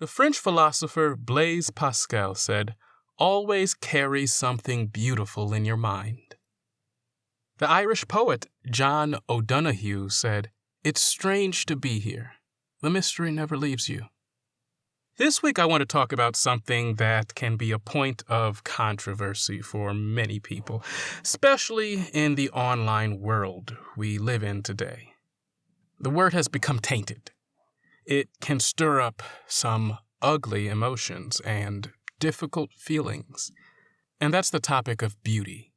The French philosopher Blaise Pascal said, "Always carry something beautiful in your mind." The Irish poet John O'Donoghue said, "It's strange to be here. The mystery never leaves you." This week I want to talk about something that can be a point of controversy for many people, especially in the online world we live in today. The word has become tainted. It can stir up some ugly emotions and difficult feelings, and that's the topic of beauty.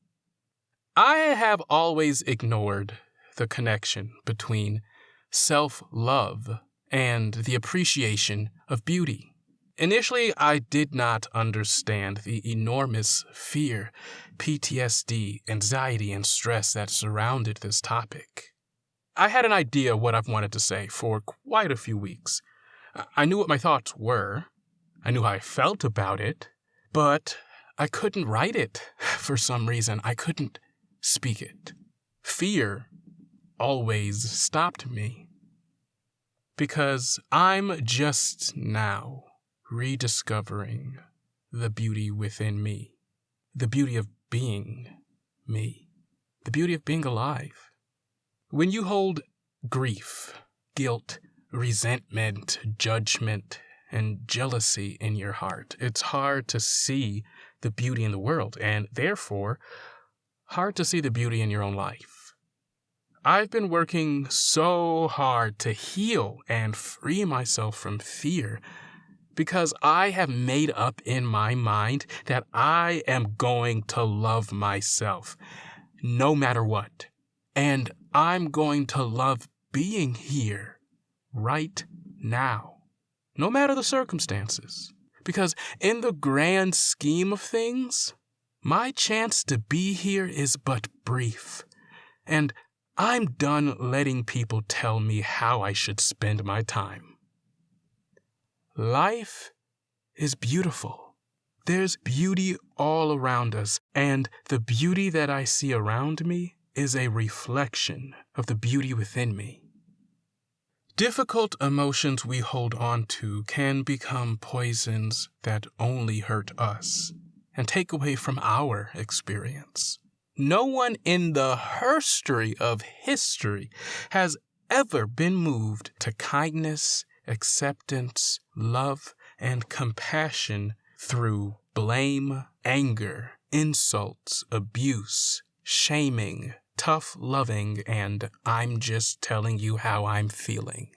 I have always ignored the connection between self-love and the appreciation of beauty. Initially, I did not understand the enormous fear, PTSD, anxiety, and stress that surrounded this topic. I had an idea of what I've wanted to say for quite a few weeks. I knew what my thoughts were. I knew how I felt about it, but I couldn't write it for some reason. I couldn't speak it. Fear always stopped me because I'm just now rediscovering the beauty within me, the beauty of being me, the beauty of being alive. When you hold grief, guilt, resentment, judgment, and jealousy in your heart, it's hard to see the beauty in the world, and therefore, hard to see the beauty in your own life. I've been working so hard to heal and free myself from fear because I have made up in my mind that I am going to love myself no matter what. And I'm going to love being here right now, no matter the circumstances. Because in the grand scheme of things, my chance to be here is but brief. And I'm done letting people tell me how I should spend my time. Life is beautiful. There's beauty all around us, and the beauty that I see around me is a reflection of the beauty within me. Difficult emotions we hold on to can become poisons that only hurt us and take away from our experience. No one in the herstory of history has ever been moved to kindness, acceptance, love, and compassion through blame, anger, insults, abuse, shaming, tough loving, and I'm just telling you how I'm feeling.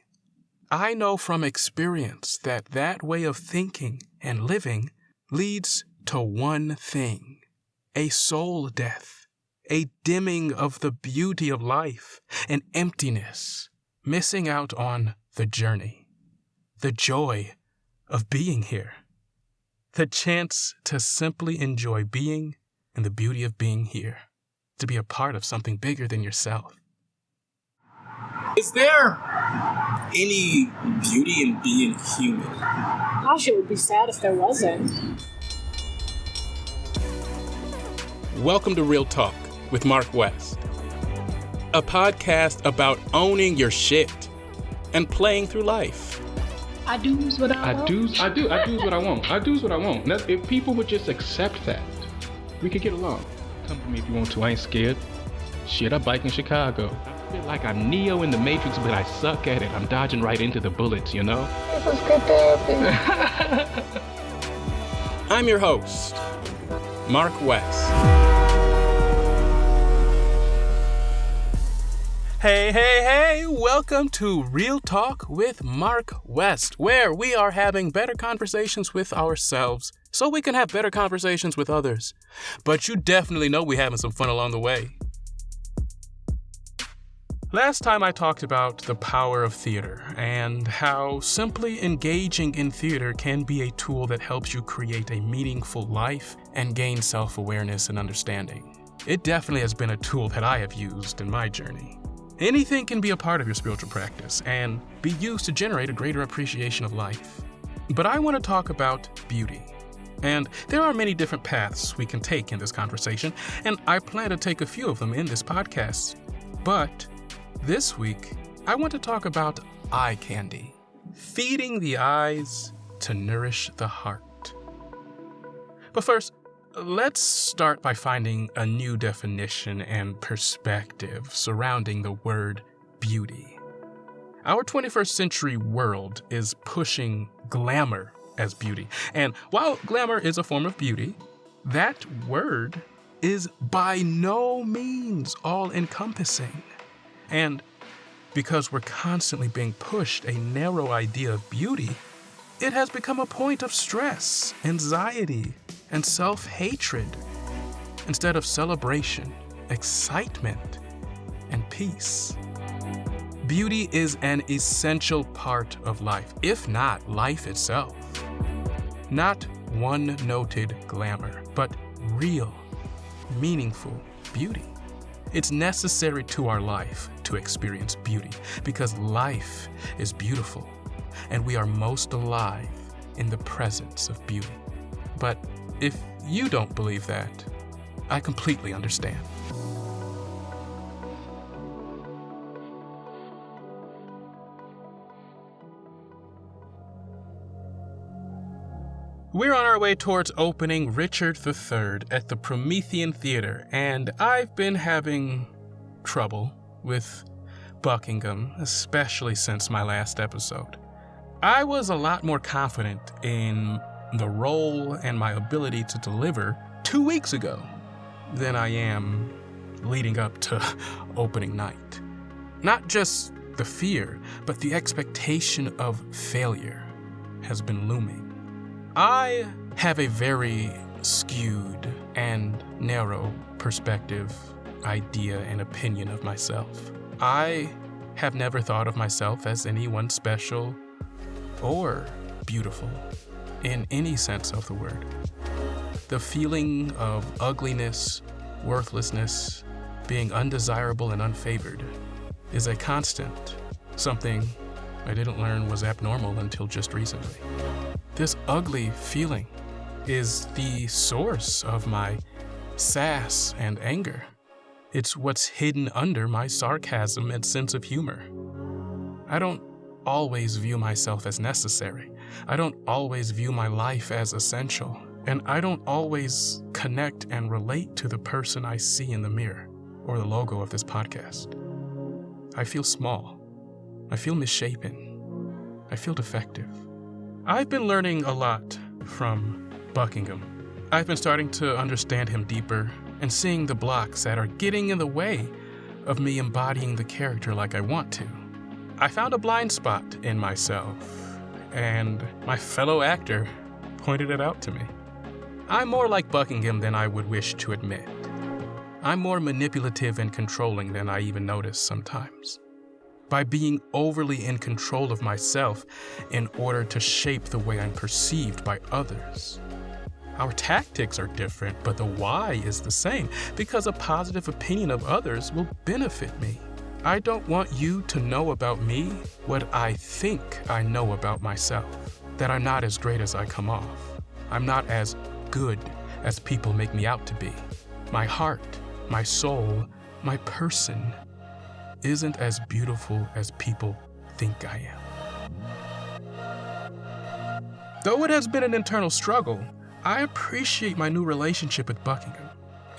I know from experience that that way of thinking and living leads to one thing: a soul death, a dimming of the beauty of life, an emptiness, missing out on the journey, the joy of being here, the chance to simply enjoy being and the beauty of being here, to be a part of something bigger than yourself. Is there any beauty in being human? Gosh, it would be sad if there wasn't. Welcome to Real Talk with Mark West, a podcast about owning your shit and playing through life. I do's what I want. I do's what I want. I do's what I want. That's, if people would just accept that, we could get along. Come to me if you want to. I ain't scared. Shit, I bike in Chicago. I feel like I'm Neo in the Matrix, but I suck at it. I'm dodging right into the bullets, you know? This is good therapy. I'm your host, Mark West. Hey, welcome to Real Talk with Mark West, where we are having better conversations with ourselves so we can have better conversations with others. But you definitely know we're having some fun along the way. Last time I talked about the power of theater and how simply engaging in theater can be a tool that helps you create a meaningful life and gain self-awareness and understanding. It definitely has been a tool that I have used in my journey. Anything can be a part of your spiritual practice and be used to generate a greater appreciation of life. But I want to talk about beauty. And there are many different paths we can take in this conversation, and I plan to take a few of them in this podcast. But this week, I want to talk about eye candy. Feeding the eyes to nourish the heart. But first, let's start by finding a new definition and perspective surrounding the word beauty. Our 21st century world is pushing glamour as beauty. And while glamour is a form of beauty, that word is by no means all-encompassing. And because we're constantly being pushed a narrow idea of beauty, it has become a point of stress, anxiety, and self-hatred instead of celebration, excitement, and peace. Beauty is an essential part of life, if not life itself. Not one-noted glamour, but real, meaningful beauty. It's necessary to our life to experience beauty because life is beautiful and we are most alive in the presence of beauty. But if you don't believe that, I completely understand. We're on our way towards opening Richard III at the Promethean Theater, and I've been having trouble with Buckingham, especially since my last episode. I was a lot more confident in the role and my ability to deliver 2 weeks ago than I am leading up to opening night. Not just the fear, but the expectation of failure has been looming. I have a very skewed and narrow perspective, idea, and opinion of myself. I have never thought of myself as anyone special or beautiful in any sense of the word. The feeling of ugliness, worthlessness, being undesirable and unfavored is a constant, something I didn't learn was abnormal until just recently. This ugly feeling is the source of my sass and anger. It's what's hidden under my sarcasm and sense of humor. I don't always view myself as necessary. I don't always view my life as essential. And I don't always connect and relate to the person I see in the mirror or the logo of this podcast. I feel small. I feel misshapen. I feel defective. I've been learning a lot from Buckingham. I've been starting to understand him deeper and seeing the blocks that are getting in the way of me embodying the character like I want to. I found a blind spot in myself, and my fellow actor pointed it out to me. I'm more like Buckingham than I would wish to admit. I'm more manipulative and controlling than I even notice sometimes. By being overly in control of myself in order to shape the way I'm perceived by others. Our tactics are different, but the why is the same, because a positive opinion of others will benefit me. I don't want you to know about me what I think I know about myself, that I'm not as great as I come off. I'm not as good as people make me out to be. My heart, my soul, my person isn't as beautiful as people think I am. Though it has been an internal struggle, I appreciate my new relationship with Buckingham.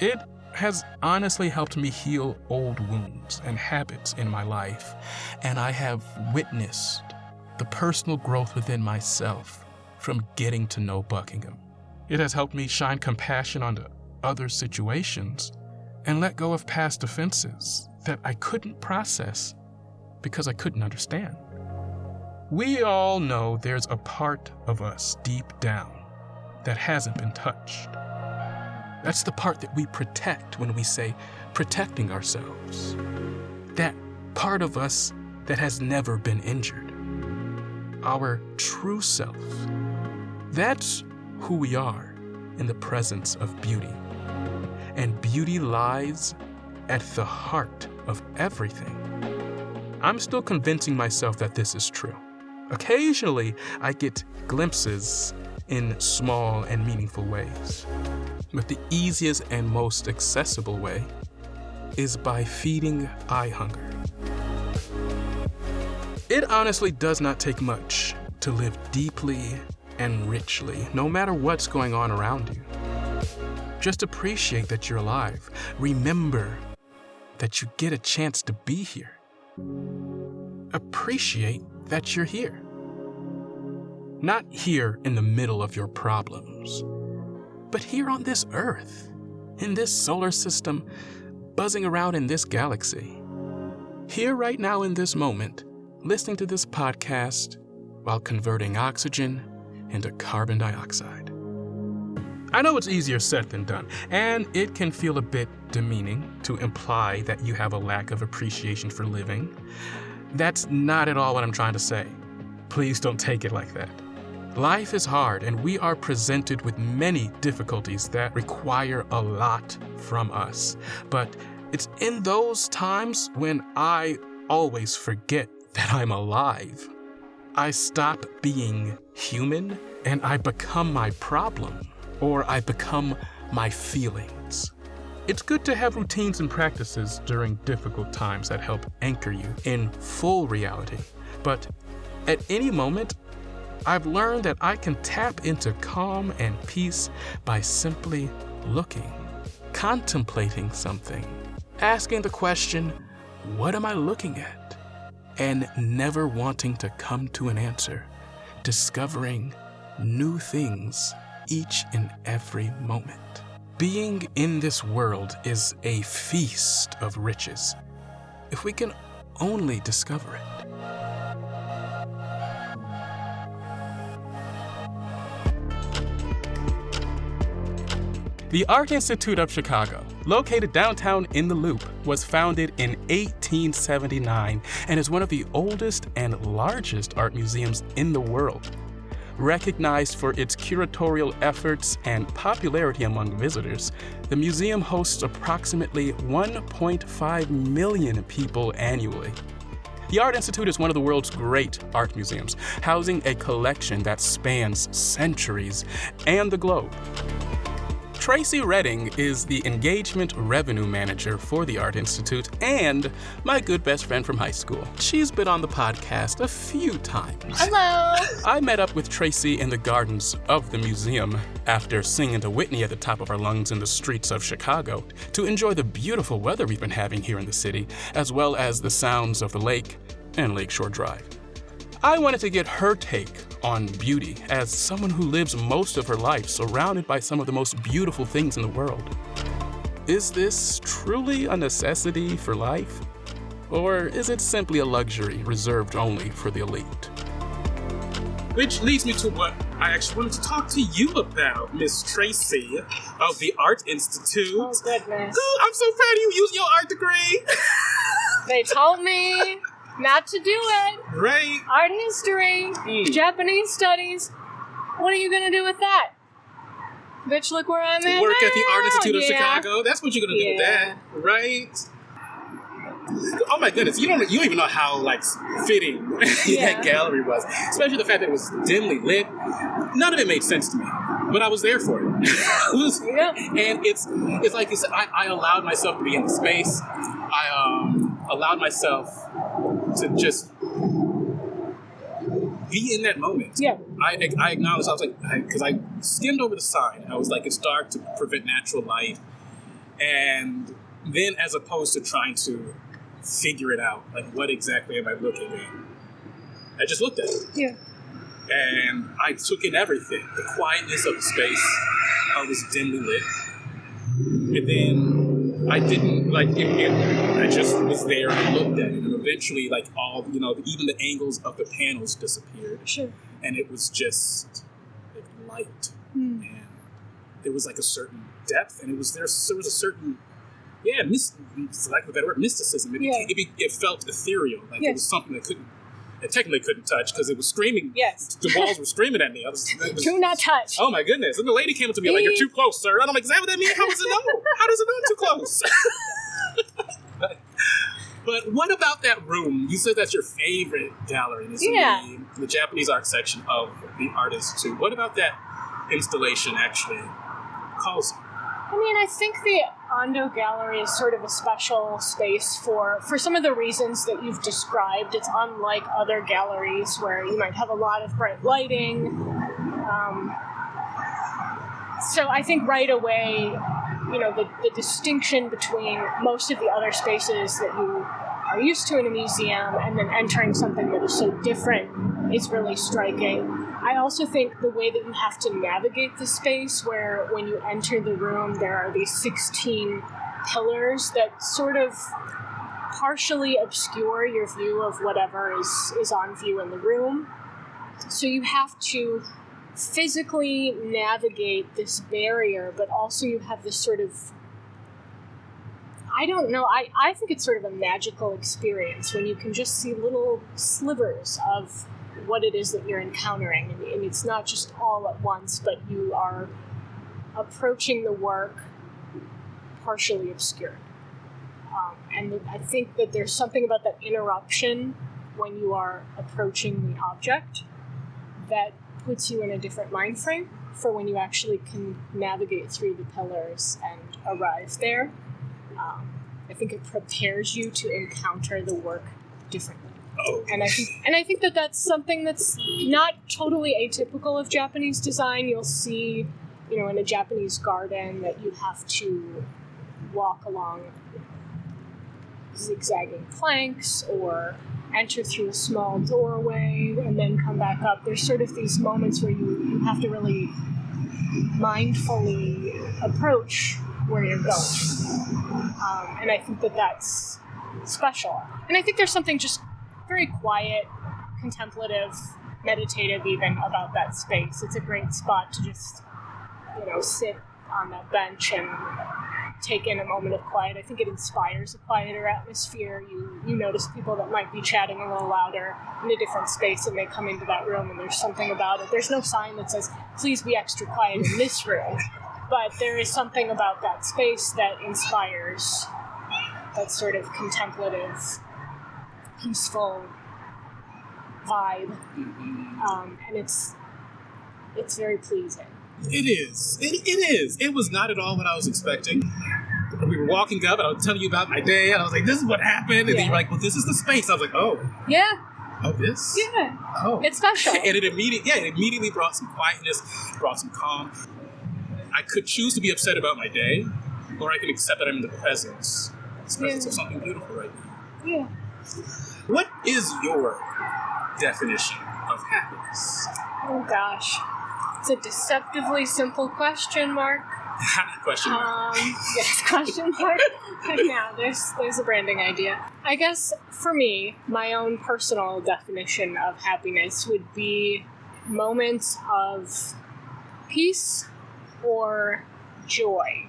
It has honestly helped me heal old wounds and habits in my life, and I have witnessed the personal growth within myself from getting to know Buckingham. It has helped me shine compassion onto other situations and let go of past offenses that I couldn't process because I couldn't understand. We all know there's a part of us deep down that hasn't been touched. That's the part that we protect when we say protecting ourselves. That part of us that has never been injured. Our true self. That's who we are in the presence of beauty. And beauty lies at the heart of everything. I'm still convincing myself that this is true. Occasionally, I get glimpses in small and meaningful ways. But the easiest and most accessible way is by feeding eye hunger. It honestly does not take much to live deeply and richly, no matter what's going on around you. Just appreciate that you're alive. Remember that you get a chance to be here. Appreciate that you're here. Not here in the middle of your problems, but here on this earth, in this solar system, buzzing around in this galaxy. Here right now in this moment, listening to this podcast while converting oxygen into carbon dioxide. I know it's easier said than done, and it can feel a bit demeaning to imply that you have a lack of appreciation for living. That's not at all what I'm trying to say. Please don't take it like that. Life is hard, and we are presented with many difficulties that require a lot from us. But it's in those times when I always forget that I'm alive. I stop being human, and I become my problem, or I become my feelings. It's good to have routines and practices during difficult times that help anchor you in full reality. But at any moment, I've learned that I can tap into calm and peace by simply looking, contemplating something, asking the question, what am I looking at? And never wanting to come to an answer, discovering new things each and every moment. Being in this world is a feast of riches, if we can only discover it. The Art Institute of Chicago, located downtown in the Loop, was founded in 1879 and is one of the oldest and largest art museums in the world. Recognized for its curatorial efforts and popularity among visitors, the museum hosts approximately 1.5 million people annually. The Art Institute is one of the world's great art museums, housing a collection that spans centuries and the globe. Tracy Redding is the Engagement Revenue Manager for the Art Institute and my good best friend from high school. She's been on the podcast a few times. Hello. I met up with Tracy in the gardens of the museum after singing to Whitney at the top of our lungs in the streets of Chicago to enjoy the beautiful weather we've been having here in the city, as well as the sounds of the lake and Lakeshore Drive. I wanted to get her take on beauty as someone who lives most of her life surrounded by some of the most beautiful things in the world. Is this truly a necessity for life? Or is it simply a luxury reserved only for the elite? Which leads me to what I actually wanted to talk to you about, Miss Tracy of the Art Institute. Oh, goodness. Ooh, I'm so proud of you using your art degree. They told me not to do it. Right. Art history, Japanese studies. What are you going to do with that? Bitch, look where I'm at Work now. at the Art Institute of Yeah. Chicago. That's what you're going to do with that, right? Oh my goodness, you don't even know how fitting that gallery was, especially the fact that it was dimly lit. None of it made sense to me, but I was there for it. And it's like you said, I allowed myself to be in the space. I allowed myself to just be in that moment. Yeah. I acknowledged, I was like, because I skimmed over the sign. I was like, it's dark to prevent natural light. And then as opposed to trying to figure it out, like what exactly am I looking at? I just looked at it. Yeah. And I took in everything. The quietness of the space. I was dimly lit. And then I didn't, I just was there and looked at it. And eventually, even the angles of the panels disappeared. Sure. And it was just light. And there was a certain depth, and there was a certain, for lack of a better word, mysticism. It felt ethereal. It was something that technically couldn't touch because it was screaming. Yes. The walls were screaming at me. Do not touch. Oh my goodness. And the lady came up to me like, you're too close, sir. And I'm like, is that what that means? How does it know? How does it know I'm too close? But what about that room? You said that's your favorite gallery. It's in the Japanese art section of the Art Institute. What about that installation actually calls you? I mean, I think the Ando Gallery is sort of a special space for some of the reasons that you've described. It's unlike other galleries where you might have a lot of bright lighting. So I think right away, the distinction between most of the other spaces that you are used to in a museum and then entering something that is so different is really striking. I also think the way that you have to navigate the space, where when you enter the room, there are these 16 pillars that sort of partially obscure your view of whatever is on view in the room. So you have to physically navigate this barrier, but also you have this sort of, I don't know, I think it's sort of a magical experience when you can just see little slivers of what it is that you're encountering, and it's not just all at once, but you are approaching the work partially obscured. And I think that there's something about that interruption when you are approaching the object that puts you in a different mind frame for when you actually can navigate through the pillars and arrive there. I think it prepares you to encounter the work differently. Oh. And I think that that's something that's not totally atypical of Japanese design. You'll see, in a Japanese garden that you have to walk along zigzagging planks or enter through a small doorway and then come back up. There's sort of these moments where you have to really mindfully approach where you're going. And I think that that's special. And I think there's something just very quiet, contemplative, meditative even about that space. It's a great spot to just, sit on that bench and take in a moment of quiet. I think it inspires a quieter atmosphere. You notice people that might be chatting a little louder in a different space, and they come into that room and there's something about it. There's no sign that says, please be extra quiet in this room. But there is something about that space that inspires that sort of contemplative, peaceful vibe. And it's very pleasing. It is. It is. It was not at all what I was expecting. We were walking up, and I was telling you about my day, and I was like, this is what happened. And then you're like, well, this is the space. I was like, oh. Yeah. Oh, this? Yeah. Oh. It's special. And it immediately brought some quietness, brought some calm. I could choose to be upset about my day, or I can accept that I'm in the presence of something beautiful right now. Yeah. What is your definition of happiness? Oh, gosh. It's a deceptively simple question, Mark. Question mark. Yes, question mark. Yeah, there's a branding idea. I guess for me, my own personal definition of happiness would be moments of peace or joy,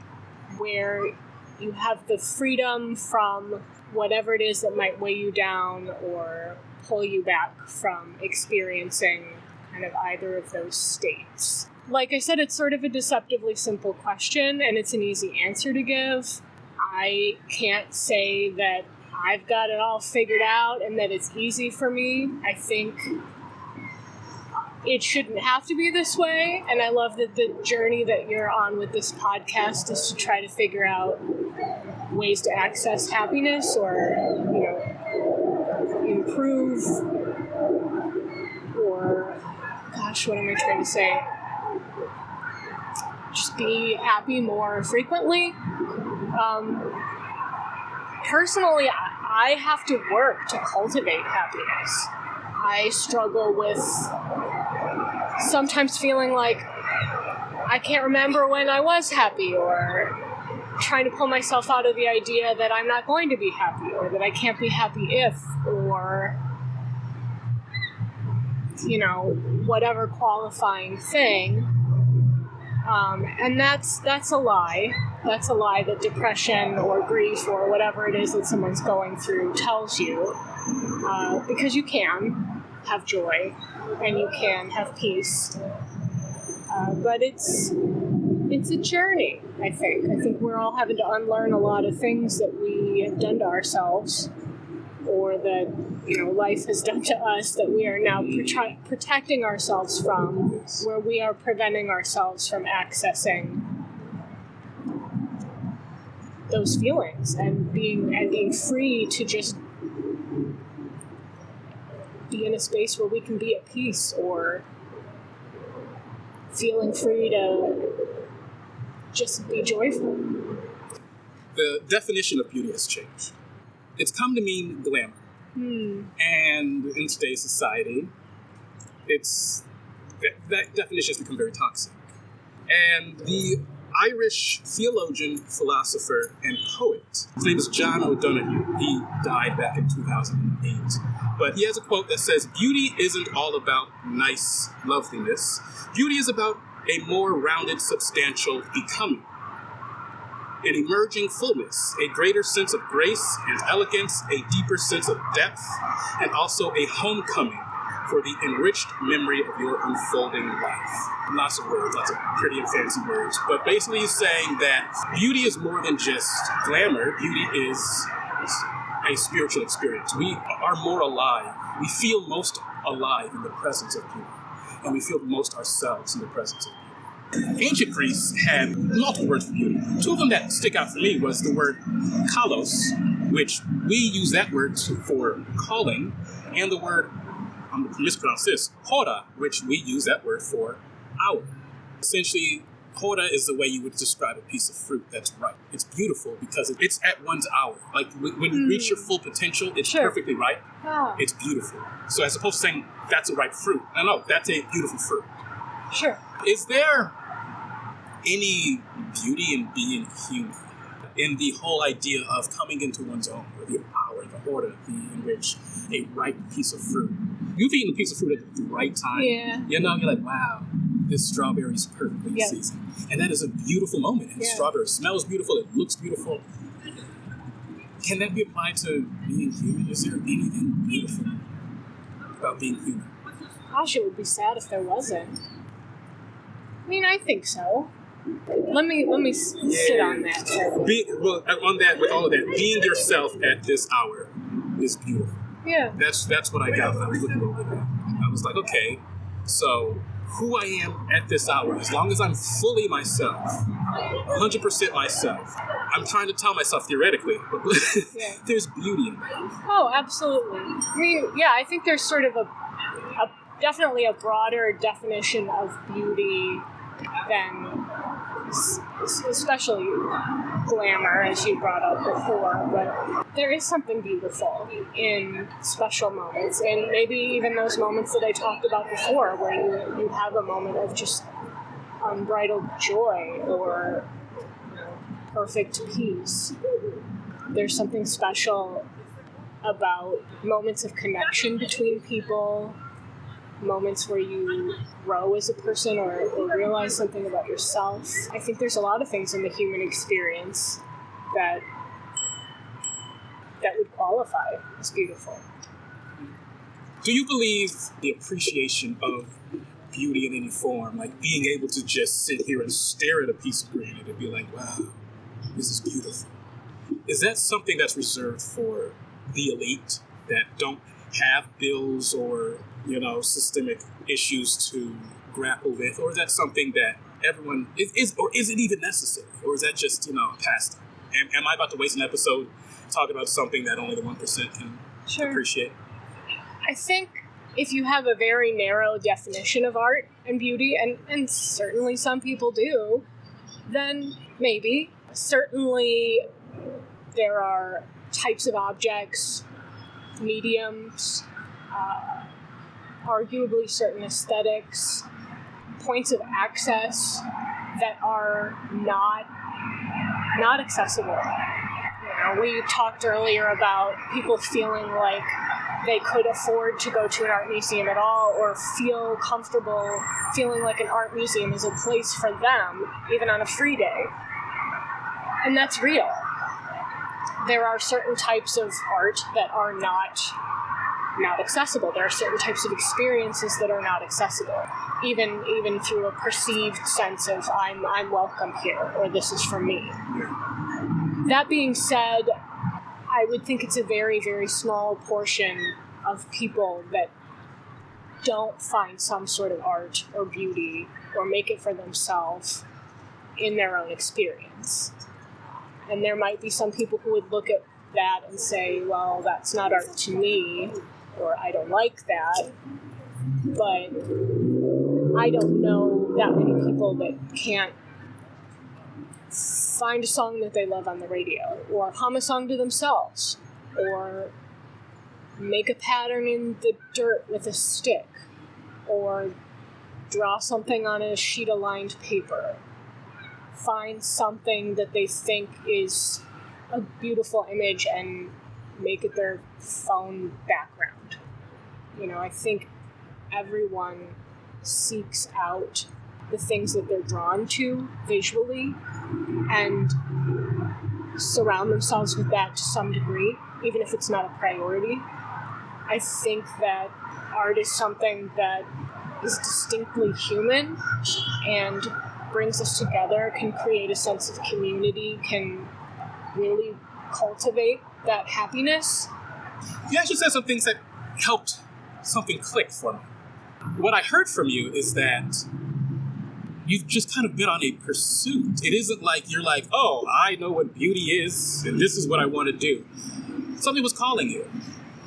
where you have the freedom from whatever it is that might weigh you down or pull you back from experiencing kind of either of those states. Like I said, it's sort of a deceptively simple question, and it's an easy answer to give. I can't say that I've got it all figured out and that it's easy for me. I think it shouldn't have to be this way, and I love that the journey that you're on with this podcast is to try to figure out ways to access happiness or, improve or, gosh, what am I trying to say? Just be happy more frequently. Personally, I have to work to cultivate happiness. I struggle with sometimes feeling like I can't remember when I was happy, or trying to pull myself out of the idea that I'm not going to be happy, or that I can't be happy if, or, whatever qualifying thing. And that's a lie. That's a lie that depression or grief or whatever it is that someone's going through tells you. Because you can have joy and you can have peace. But it's a journey, I think. I think we're all having to unlearn a lot of things that we have done to ourselves, or that, life has done to us, that we are now protecting ourselves from, where we are preventing ourselves from accessing those feelings and being free to just be in a space where we can be at peace or feeling free to just be joyful. The definition of beauty has changed. It's come to mean glamour. And in today's society, that definition has become very toxic. And the Irish theologian, philosopher, and poet, his name is John O'Donoghue. He died back in 2008. But he has a quote that says, "Beauty isn't all about nice loveliness. Beauty is about a more rounded, substantial becoming. An emerging fullness, a greater sense of grace and elegance, a deeper sense of depth, and also a homecoming for the enriched memory of your unfolding life." Lots of words, lots of pretty and fancy words. But basically he's saying that beauty is more than just glamour. Beauty is a spiritual experience. We are more alive. We feel most alive in the presence of beauty. And we feel most ourselves in the presence of beauty. Ancient Greece had multiple words for beauty. Two of them that stick out for me was the word kalos, which we use that word for calling, and the word, I'm going to mispronounce this, hora, which we use that word for hour. Essentially, hora is the way you would describe a piece of fruit that's ripe. It's beautiful because it's at one's hour. Like when you reach your full potential, it's perfectly ripe. Oh. It's beautiful. So as opposed to saying that's a ripe fruit, no, that's a beautiful fruit. Sure. Is there any beauty in being human? In the whole idea of coming into one's own, or the hour, the hora, in which a ripe piece of fruit. You've eaten a piece of fruit at the right time. Yeah. You know, you're like, wow, this strawberry is perfectly in season. And that is a beautiful moment. And strawberry smells beautiful, it looks beautiful. Can that be applied to being human? Is there anything beautiful about being human? Gosh, it would be sad if there wasn't. I mean, I think so. Let me sit on that. On that, with all of that, being yourself at this hour is beautiful. Yeah. That's what I got when I was looking over that. I was like, okay, so who I am at this hour, as long as I'm fully myself, 100% myself, I'm trying to tell myself theoretically, but there's beauty in that. Oh, absolutely. I mean, yeah, I think there's sort of definitely a broader definition of beauty than especially glamour, as you brought up before, but there is something beautiful in special moments, and maybe even those moments that I talked about before, where you have a moment of just unbridled joy or perfect peace. There's something special about moments of connection between people, moments where you grow as a person or realize something about yourself. I think there's a lot of things in the human experience that would qualify as beautiful. Do you believe the appreciation of beauty in any form, like being able to just sit here and stare at a piece of granite and be like, wow, this is beautiful? Is that something that's reserved for the elite that don't have bills or systemic issues to grapple with, or is that something that everyone is or is it even necessary, or is that just a pastime? Am I about to waste an episode talking about something that only the 1% can appreciate? I think if you have a very narrow definition of art and beauty, and certainly some people do, then maybe. Certainly there are types of objects, mediums, arguably certain aesthetics, points of access that are not accessible. We talked earlier about people feeling like they could afford to go to an art museum at all, or feel comfortable feeling like an art museum is a place for them, even on a free day. And that's real. There are certain types of art that are not accessible. There are certain types of experiences that are not accessible, even through a perceived sense of I'm welcome here, or this is for me. That being said, I would think it's a very, very small portion of people that don't find some sort of art or beauty or make it for themselves in their own experience. And there might be some people who would look at that and say, well, that's not art to me, or I don't like that. But I don't know that many people that can't find a song that they love on the radio, or hum a song to themselves, or make a pattern in the dirt with a stick, or draw something on a sheet of lined paper. Find something that they think is a beautiful image and make it their phone background. I think everyone seeks out the things that they're drawn to visually and surround themselves with that to some degree, even if it's not a priority. I think that art is something that is distinctly human and brings us together, can create a sense of community, can really cultivate that happiness. You actually said some things that helped something click for me. What I heard from you is that you've just kind of been on a pursuit. It isn't like you're like, oh, I know what beauty is, and this is what I want to do. Something was calling you,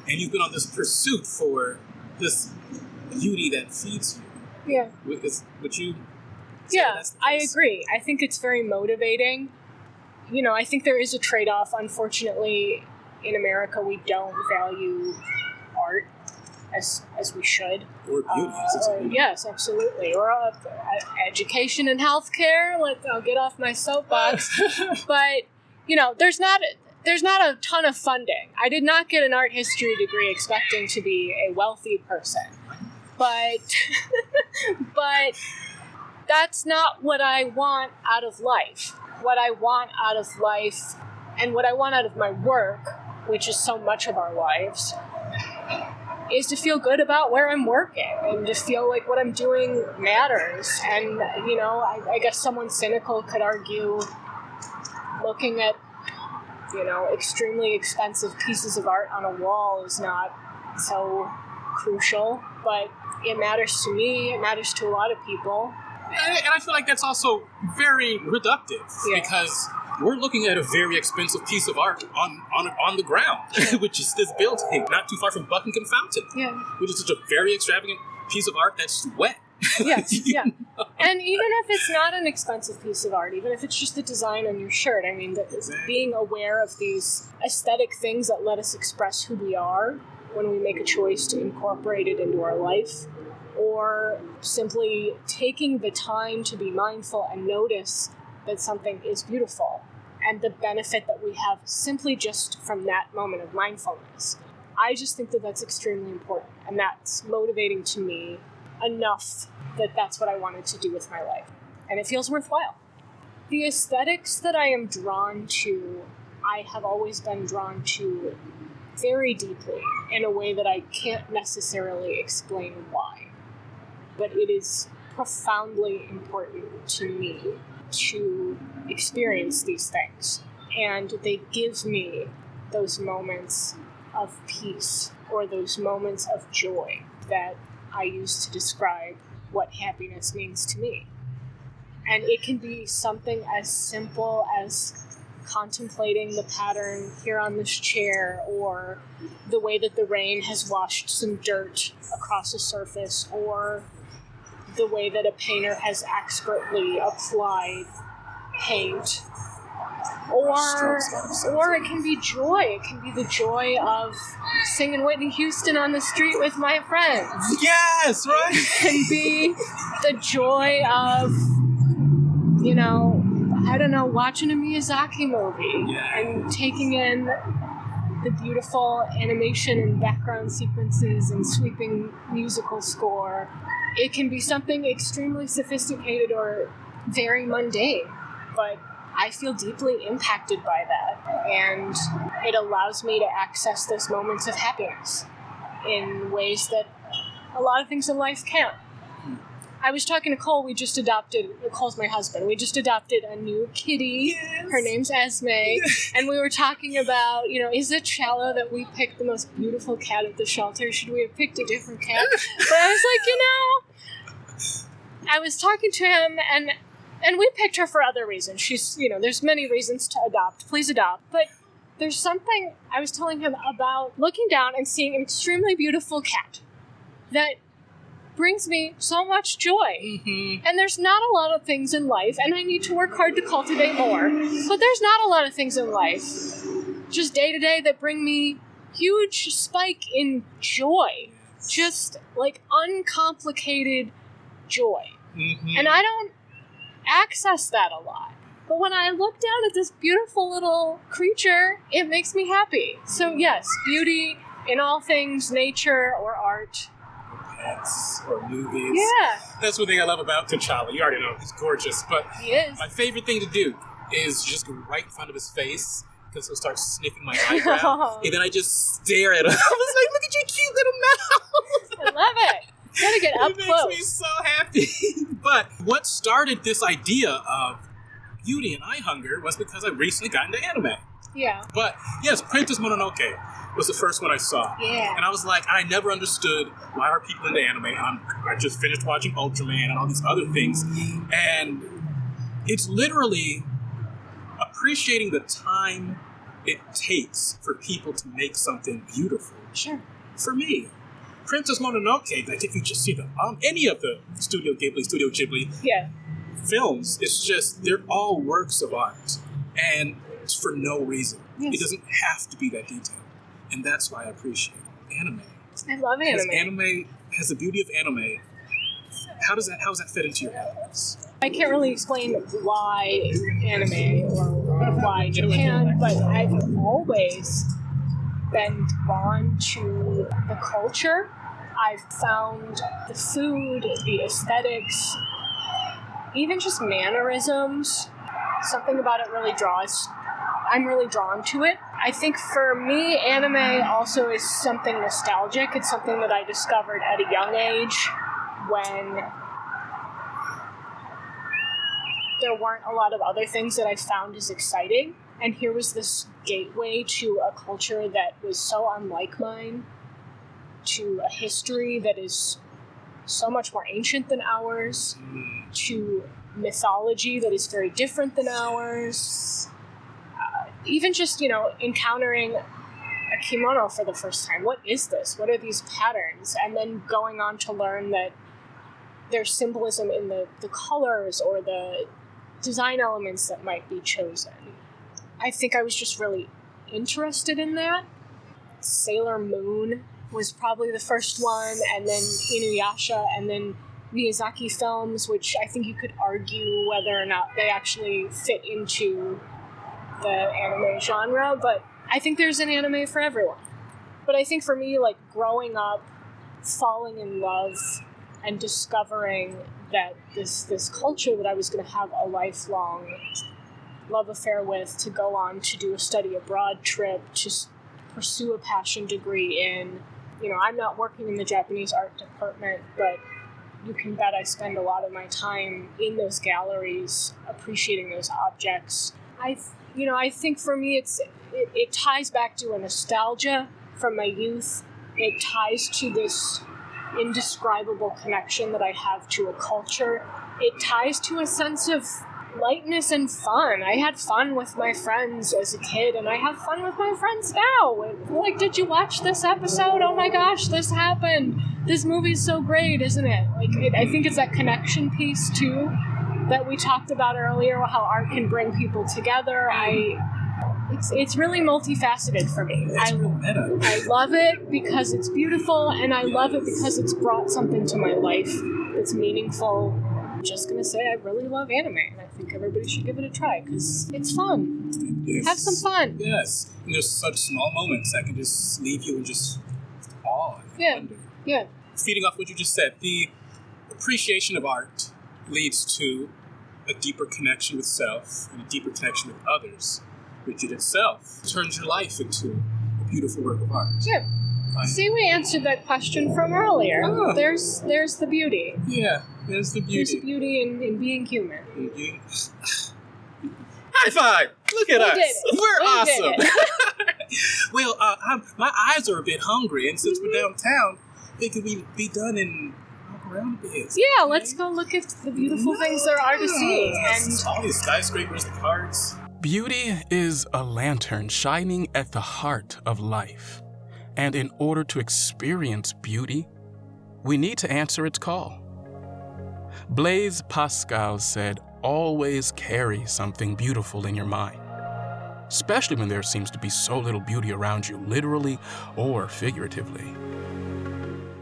and you've been on this pursuit for this beauty that feeds you. Yeah. Would you? Yeah, I agree. I think it's very motivating. I think there is a trade-off. Unfortunately, in America, we don't value art as we should. Or beauty. Yes, absolutely. Or education and healthcare. I'll get off my soapbox. But there's not a ton of funding. I did not get an art history degree expecting to be a wealthy person, but that's not what I want out of life. What I want out of life, and what I want out of my work, which is so much of our lives, is to feel good about where I'm working and to feel like what I'm doing matters. And, I guess someone cynical could argue looking at, extremely expensive pieces of art on a wall is not so crucial, but it matters to me, it matters to a lot of people. And I feel like that's also very reductive, because we're looking at a very expensive piece of art on the ground, which is this building not too far from Buckingham Fountain, which is such a very extravagant piece of art that's wet. Yes, yeah. And even if it's not an expensive piece of art, even if it's just the design on your shirt, being aware of these aesthetic things that let us express who we are when we make a choice to incorporate it into our life, or simply taking the time to be mindful and notice that something is beautiful and the benefit that we have simply just from that moment of mindfulness. I just think that that's extremely important, and that's motivating to me enough that that's what I wanted to do with my life, and it feels worthwhile. The aesthetics that I am drawn to, I have always been drawn to very deeply in a way that I can't necessarily explain why. But it is profoundly important to me to experience these things. And they give me those moments of peace or those moments of joy that I use to describe what happiness means to me. And it can be something as simple as contemplating the pattern here on this chair, or the way that the rain has washed some dirt across a surface, or the way that a painter has expertly applied paint. Or it can be joy. It can be the joy of singing Whitney Houston on the street with my friends. Yes, right? It can be the joy of, watching a Miyazaki movie and taking in the beautiful animation and background sequences and sweeping musical score. It can be something extremely sophisticated or very mundane, but I feel deeply impacted by that, and it allows me to access those moments of happiness in ways that a lot of things in life can't. I was talking to Cole, Cole's my husband, we just adopted a new kitty. Yes. Her name's Esme, and we were talking about, is it shallow that we picked the most beautiful cat at the shelter? Should we have picked a different cat? But I was like, I was talking to him, and we picked her for other reasons. She's, there's many reasons to adopt. Please adopt. But there's something I was telling him about looking down and seeing an extremely beautiful cat that brings me so much joy. Mm-hmm. And there's not a lot of things in life, and I need to work hard to cultivate more, but there's not a lot of things in life, just day to day, that bring me huge spike in joy. Just, like, uncomplicated joy. Mm-hmm. And I don't access that a lot. But when I look down at this beautiful little creature, it makes me happy. So yes, beauty in all things, nature or art. Pets or movies. Yeah. That's one thing I love about T'Challa. You already know, he's gorgeous. But He is. my favorite thing to do is just go right in front of his face, because he'll start sniffing my eyebrow. And then I just stare at him. I was like, look at your cute little mouth. I love it. Gotta get up It makes close. me so happy. But what started this idea of beauty and eye hunger was because I recently got into anime. Yeah. But yes, Princess Mononoke was the first one I saw. Yeah. And I was like, I never understood why are people into anime. I just finished watching Ultraman and all these other things. And it's literally appreciating the time it takes for people to make something beautiful. Sure. For me, Princess Mononoke, like if you just see any of the Studio Ghibli Yeah. films, it's just, they're all works of art. And it's for no reason. Yes. It doesn't have to be that detailed. And that's why I appreciate anime. I love Because anime. anime has the beauty of anime. How does that fit into your happiness? I can't really explain why anime or why Japan, but I've always been drawn to the culture. I've found the food, the aesthetics, even just mannerisms. Something about it really I'm really drawn to it. I think for me, anime also is something nostalgic. It's something that I discovered at a young age when there weren't a lot of other things that I found as exciting. And here was this gateway to a culture that was so unlike mine, to a history that is so much more ancient than ours, to mythology that is very different than ours. Even just, encountering a kimono for the first time. What is this? What are these patterns? And then going on to learn that there's symbolism in the colors or the design elements that might be chosen. I think I was just really interested in that. Sailor Moon was probably the first one, and then Inuyasha, and then Miyazaki films, which I think you could argue whether or not they actually fit into the anime genre, but I think there's an anime for everyone. But I think for me, like, growing up, falling in love, and discovering that this culture that I was going to have a lifelong love affair with, to go on to do a study abroad trip, to pursue a passion degree in, I'm not working in the Japanese art department, but you can bet I spend a lot of my time in those galleries, appreciating those objects. I think for me it ties back to a nostalgia from my youth. It ties to this indescribable connection that I have to a culture. It ties to a sense of lightness and fun. I had fun with my friends as a kid, and I have fun with my friends now. Like, did you watch this episode? Oh my gosh, this happened. This movie's so great, isn't it? I think it's that connection piece too that we talked about earlier, how art can bring people together. It's really multifaceted for me. It's real meta. I love it because it's beautiful, and I love it because it's brought something to my life that's meaningful. I'm just gonna say I really love anime, and I think everybody should give it a try because it's fun. Yes. Have some fun. Yes. And there's such small moments that can just leave you in just awe and Yeah. wonder. Yeah. Feeding off what you just said, the appreciation of art leads to a deeper connection with self and a deeper connection with others, which in itself turns your life into a beautiful work of art. Yeah. Fine. See, we answered that question from earlier. Oh. There's the beauty. Yeah, there's the There's beauty. beauty in being human. High five! Look at We us. did it. We're We did awesome. Well, my eyes are a bit hungry, and since we're downtown, thinking we'd be done and walk around a bit. Yeah, let's go look at the beautiful things there are to see. And all these skyscrapers, the cars. Beauty is a lantern shining at the heart of life. And in order to experience beauty, we need to answer its call. Blaise Pascal said, always carry something beautiful in your mind, especially when there seems to be so little beauty around you, literally or figuratively.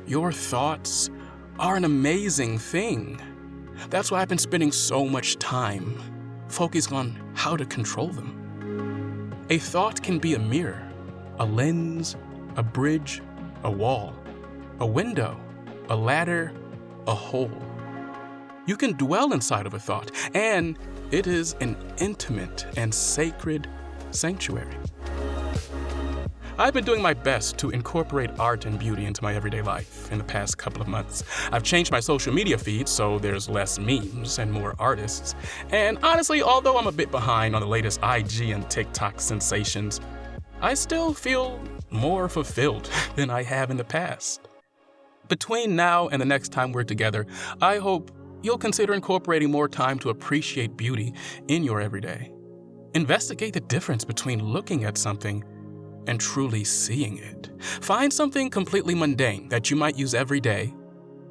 Your thoughts are an amazing thing. That's why I've been spending so much time focusing on how to control them. A thought can be a mirror, a lens, a bridge, a wall, a window, a ladder, a hole. You can dwell inside of a thought, and it is an intimate and sacred sanctuary. I've been doing my best to incorporate art and beauty into my everyday life in the past couple of months. I've changed my social media feed so there's less memes and more artists. And honestly, although I'm a bit behind on the latest IG and TikTok sensations, I still feel more fulfilled than I have in the past. Between now and the next time we're together, I hope you'll consider incorporating more time to appreciate beauty in your everyday. Investigate the difference between looking at something and truly seeing it. Find something completely mundane that you might use every day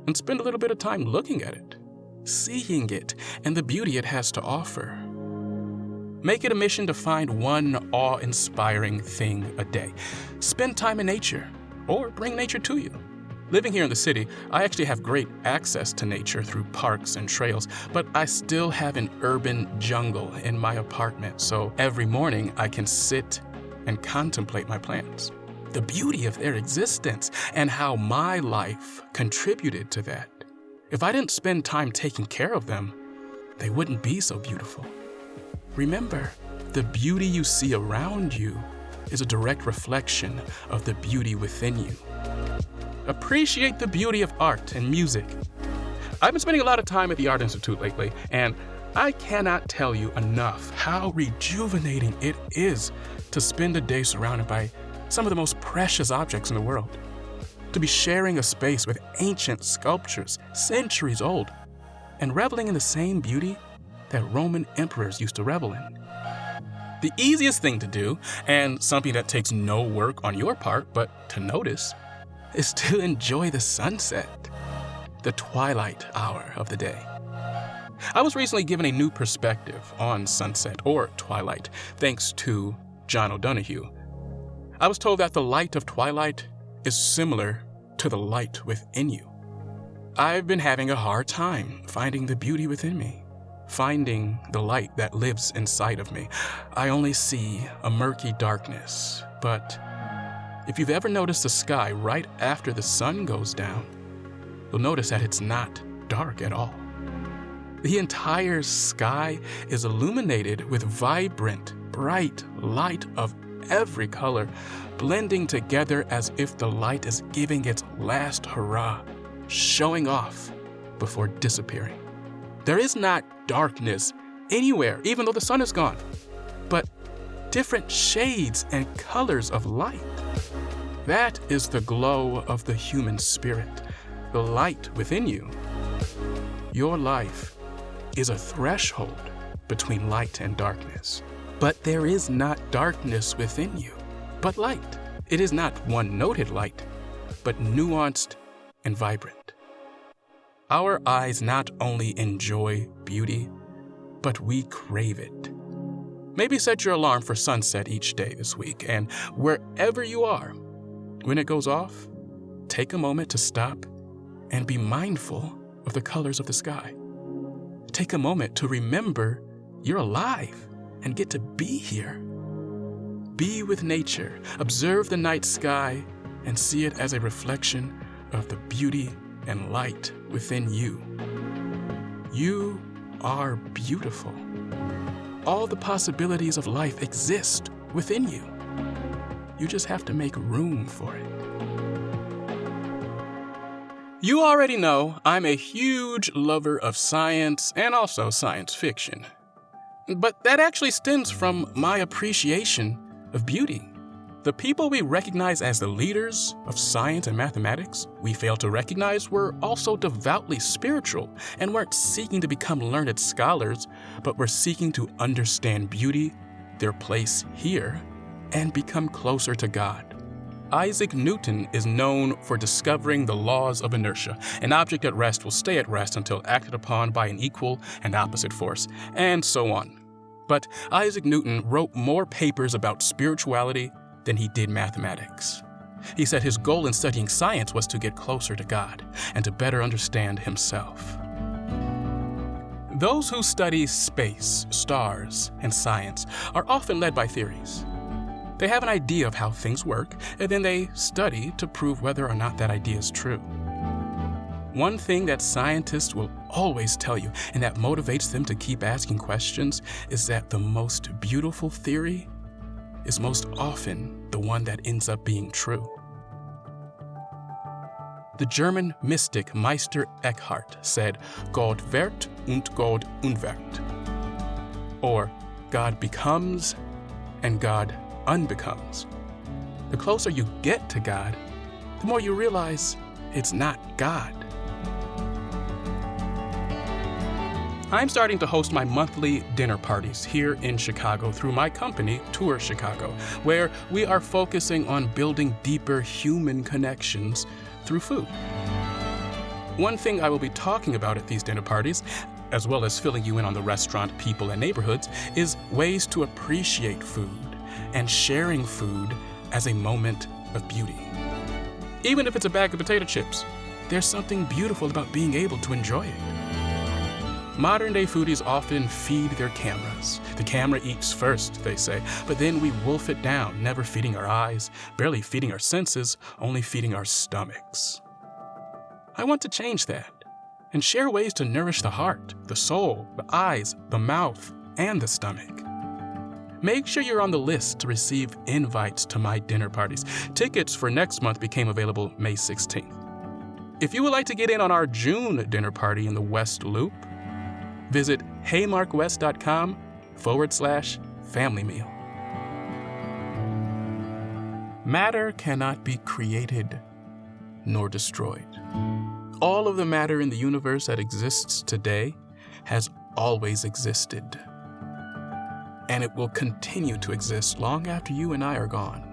and spend a little bit of time looking at it, seeing it, and the beauty it has to offer. Make it a mission to find one awe-inspiring thing a day. Spend time in nature, or bring nature to you. Living here in the city, I actually have great access to nature through parks and trails, but I still have an urban jungle in my apartment, so every morning I can sit and contemplate my plants, the beauty of their existence, and how my life contributed to that. If I didn't spend time taking care of them, they wouldn't be so beautiful. Remember, the beauty you see around you is a direct reflection of the beauty within you. Appreciate the beauty of art and music. I've been spending a lot of time at the Art Institute lately, and I cannot tell you enough how rejuvenating it is to spend a day surrounded by some of the most precious objects in the world. To be sharing a space with ancient sculptures, centuries old, and reveling in the same beauty that Roman emperors used to revel in. The easiest thing to do, and something that takes no work on your part but to notice, is to enjoy the sunset, the twilight hour of the day. I was recently given a new perspective on sunset or twilight thanks to John O'Donohue. I was told that the light of twilight is similar to the light within you. I've been having a hard time finding the beauty within me, finding the light that lives inside of me. I only see a murky darkness, but if you've ever noticed the sky right after the sun goes down, you'll notice that it's not dark at all. The entire sky is illuminated with vibrant, bright light of every color, blending together as if the light is giving its last hurrah, showing off before disappearing. There is not darkness anywhere, even though the sun is gone, but different shades and colors of light. That is the glow of the human spirit, the light within you. Your life is a threshold between light and darkness. But there is not darkness within you, but light. It is not one-noted light, but nuanced and vibrant. Our eyes not only enjoy beauty, but we crave it. Maybe set your alarm for sunset each day this week, and wherever you are, when it goes off, take a moment to stop and be mindful of the colors of the sky. Take a moment to remember you're alive and get to be here. Be with nature, observe the night sky, and see it as a reflection of the beauty and light within you. You are beautiful. All the possibilities of life exist within you. You just have to make room for it. You already know I'm a huge lover of science and also science fiction. But that actually stems from my appreciation of beauty. The people we recognize as the leaders of science and mathematics, we fail to recognize were also devoutly spiritual and weren't seeking to become learned scholars, but were seeking to understand beauty, their place here, and become closer to God. Isaac Newton is known for discovering the laws of inertia. An object at rest will stay at rest until acted upon by an equal and opposite force, and so on. But Isaac Newton wrote more papers about spirituality than he did mathematics. He said his goal in studying science was to get closer to God and to better understand himself. Those who study space, stars, and science are often led by theories. They have an idea of how things work, and then they study to prove whether or not that idea is true. One thing that scientists will always tell you, and that motivates them to keep asking questions, is that the most beautiful theory is most often the one that ends up being true. The German mystic Meister Eckhart said, "Gott wird und Gott unwirkt," or God becomes and God unbecomes. The closer you get to God, the more you realize it's not God. I'm starting to host my monthly dinner parties here in Chicago through my company, Tour Chicago, where we are focusing on building deeper human connections through food. One thing I will be talking about at these dinner parties, as well as filling you in on the restaurant, people, and neighborhoods, is ways to appreciate food and sharing food as a moment of beauty. Even if it's a bag of potato chips, there's something beautiful about being able to enjoy it. Modern-day foodies often feed their cameras. The camera eats first, they say, but then we wolf it down, never feeding our eyes, barely feeding our senses, only feeding our stomachs. I want to change that and share ways to nourish the heart, the soul, the eyes, the mouth, and the stomach. Make sure you're on the list to receive invites to my dinner parties. Tickets for next month became available May 16th. If you would like to get in on our June dinner party in the West Loop, visit heymarkwest.com/family meal. Matter cannot be created nor destroyed. All of the matter in the universe that exists today has always existed. And it will continue to exist long after you and I are gone.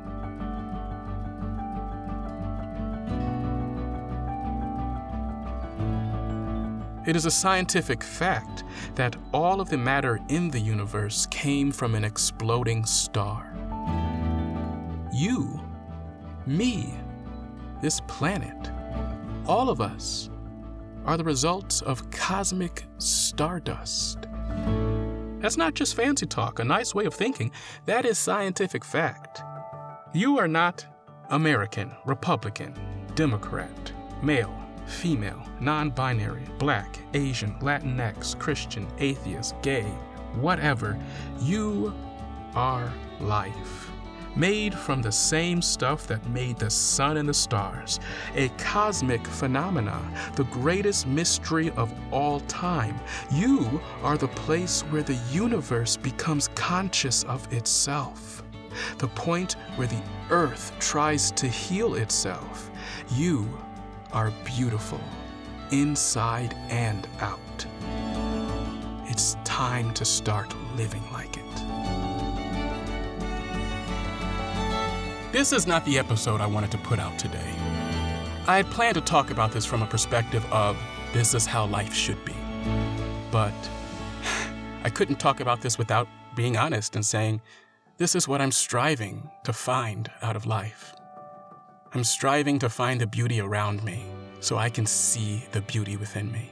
It is a scientific fact that all of the matter in the universe came from an exploding star. You, me, this planet, all of us are the results of cosmic stardust. That's not just fancy talk, a nice way of thinking. That is scientific fact. You are not American, Republican, Democrat, male, female, non-binary, black, Asian, Latinx, Christian, atheist, gay, whatever. You are life, made from the same stuff that made the sun and the stars, a cosmic phenomenon, the greatest mystery of all time. You are the place where the universe becomes conscious of itself, the point where the earth tries to heal itself. You are beautiful, inside and out. It's time to start living like it. This is not the episode I wanted to put out today. I had planned to talk about this from a perspective of this is how life should be. But I couldn't talk about this without being honest and saying, this is what I'm striving to find out of life. I'm striving to find the beauty around me so I can see the beauty within me.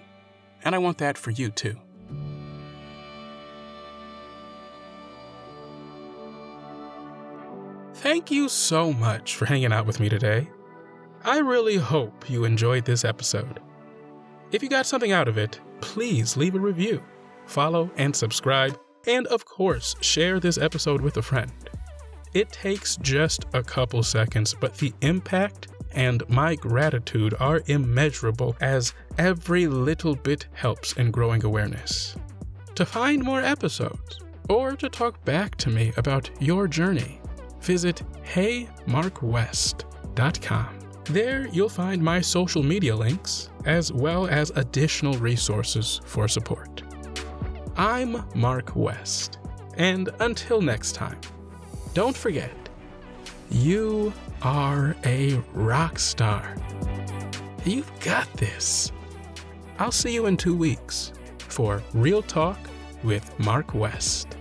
And I want that for you too. Thank you so much for hanging out with me today. I really hope you enjoyed this episode. If you got something out of it, please leave a review, follow and subscribe, and of course, share this episode with a friend. It takes just a couple seconds, but the impact and my gratitude are immeasurable as every little bit helps in growing awareness. To find more episodes, or to talk back to me about your journey, visit heymarkwest.com. There you'll find my social media links, as well as additional resources for support. I'm Mark West, and until next time, don't forget, you are a rock star. You've got this. I'll see you in 2 weeks for Real Talk with Mark West.